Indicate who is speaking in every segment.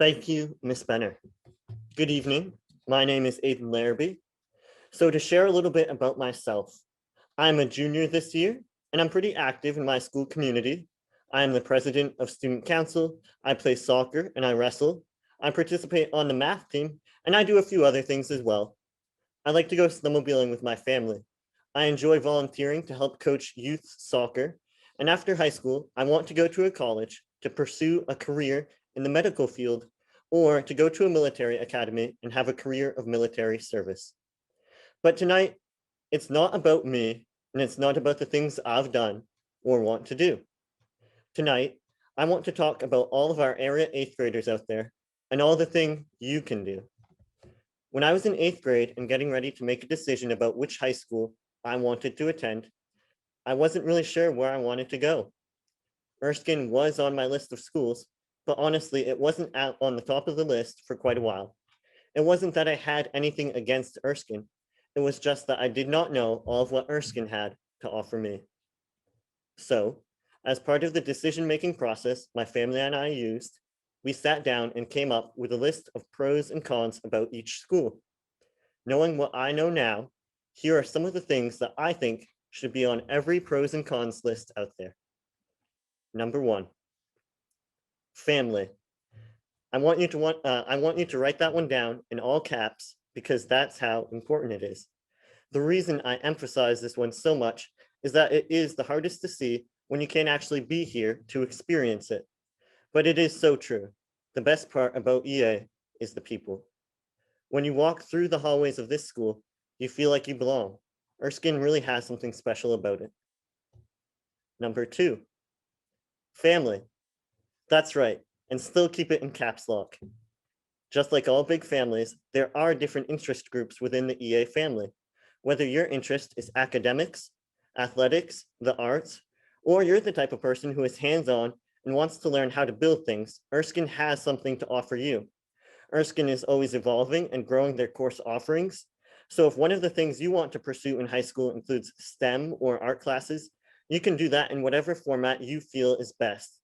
Speaker 1: Thank you, Ms. Benner. Good evening. My name is Aidan Larrabee. So to share a little bit about myself, I'm a junior this year, and I'm pretty active in my school community. I am the president of student council. I play soccer and I wrestle. I participate on the math team, and I do a few other things as well. I like to go snowmobiling with my family. I enjoy volunteering to help coach youth soccer. And after high school, I want to go to a college to pursue a career in the medical field or to go to a military academy and have a career of military service. But tonight, it's not about me and it's not about the things I've done or want to do. Tonight, I want to talk about all of our area 8th graders out there and all the things you can do. When I was in 8th grade and getting ready to make a decision about which high school I wanted to attend, I wasn't really sure where I wanted to go. Erskine was on my list of schools, but honestly, it wasn't on the top of the list for quite a while. It wasn't that I had anything against Erskine. It was just that I did not know all of what Erskine had to offer me. So, as part of the decision-making process my family and I used, we sat down and came up with a list of pros and cons about each school. Knowing what I know now, here are some of the things that I think should be on every pros and cons list out there. Number 1, family. I want you to write that one down in all caps because that's how important it is. The reason I emphasize this one so much is that it is the hardest to see when you can't actually be here to experience it. But it is so true. The best part about EA is the people. When you walk through the hallways of this school, you feel like you belong. Erskine really has something special about it. Number 2, family. That's right, and still keep it in caps lock. Just like all big families, there are different interest groups within the EA family. Whether your interest is academics, athletics, the arts, or you're the type of person who is hands-on and wants to learn how to build things, Erskine has something to offer you. Erskine is always evolving and growing their course offerings. So if one of the things you want to pursue in high school includes STEM or art classes, you can do that in whatever format you feel is best.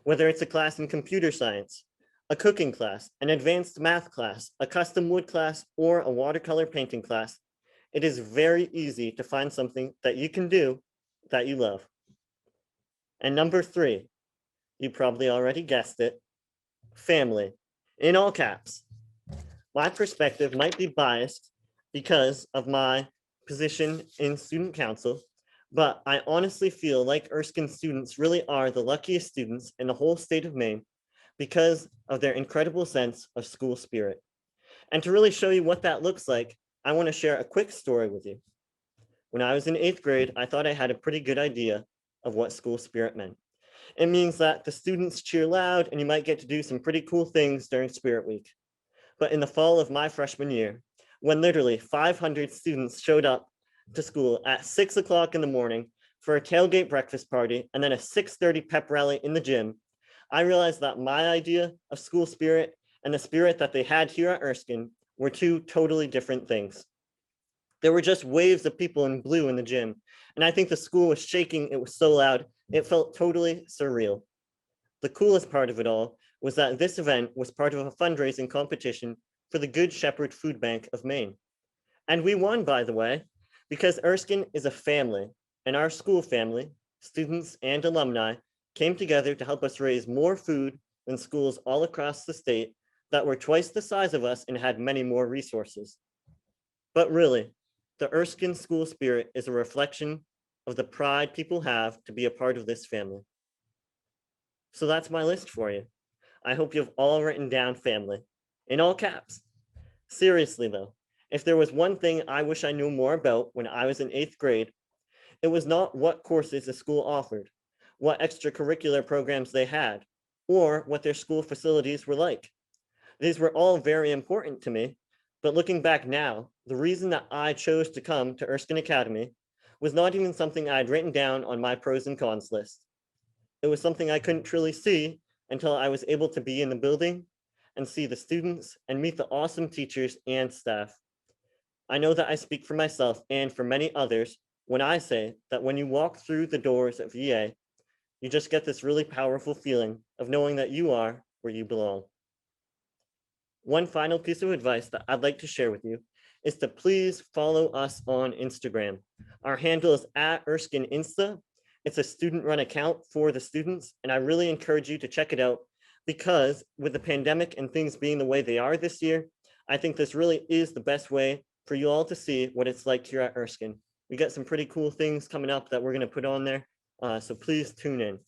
Speaker 1: Whether it's a class in computer science, a cooking class, an advanced math class, a custom wood class, or a watercolor painting class, it is very easy to find something that you can do that you love. And number 3, you probably already guessed it, family, in all caps. My perspective might be biased because of my position in student council, but I honestly feel like Erskine students really are the luckiest students in the whole state of Maine because of their incredible sense of school spirit. And to really show you what that looks like, I want to share a quick story with you. When I was in 8th grade, I thought I had a pretty good idea of what school spirit meant. It means that the students cheer loud and you might get to do some pretty cool things during Spirit Week. But in the fall of my freshman year, when literally 500 students showed up to school at 6 o'clock in the morning for a tailgate breakfast party and then a 6:30 pep rally in the gym, I realized that my idea of school spirit and the spirit that they had here at Erskine were two totally different things. There were just waves of people in blue in the gym, and I think the school was shaking. It was so loud, it felt totally surreal. The coolest part of it all was that this event was part of a fundraising competition for the Good Shepherd Food Bank of Maine. And we won, by the way, because Erskine is a family, and our school family, students and alumni, came together to help us raise more food than schools all across the state that were twice the size of us and had many more resources. But really, the Erskine school spirit is a reflection of the pride people have to be a part of this family. So that's my list for you. I hope you've all written down family, in all caps. Seriously though, if there was one thing I wish I knew more about when I was in 8th grade, it was not what courses the school offered, what extracurricular programs they had, or what their school facilities were like. These were all very important to me, but looking back now, the reason that I chose to come to Erskine Academy was not even something I'd written down on my pros and cons list. It was something I couldn't truly see until I was able to be in the building and see the students and meet the awesome teachers and staff. I know that I speak for myself and for many others when I say that when you walk through the doors of EA, you just get this really powerful feeling of knowing that you are where you belong. One final piece of advice that I'd like to share with you is to please follow us on Instagram. Our handle is at Erskine Insta. It's a student-run account for the students, and I really encourage you to check it out because with the pandemic and things being the way they are this year, I think this really is the best way for you all to see what it's like here at Erskine. We got some pretty cool things coming up that we're going to put on there, so please tune in.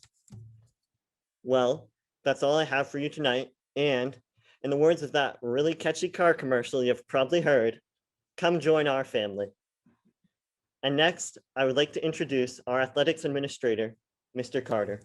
Speaker 1: Well, that's all I have for you tonight, and in the words of that really catchy car commercial you've probably heard, come join our family. And next, I would like to introduce our athletics administrator, Mr. Carter.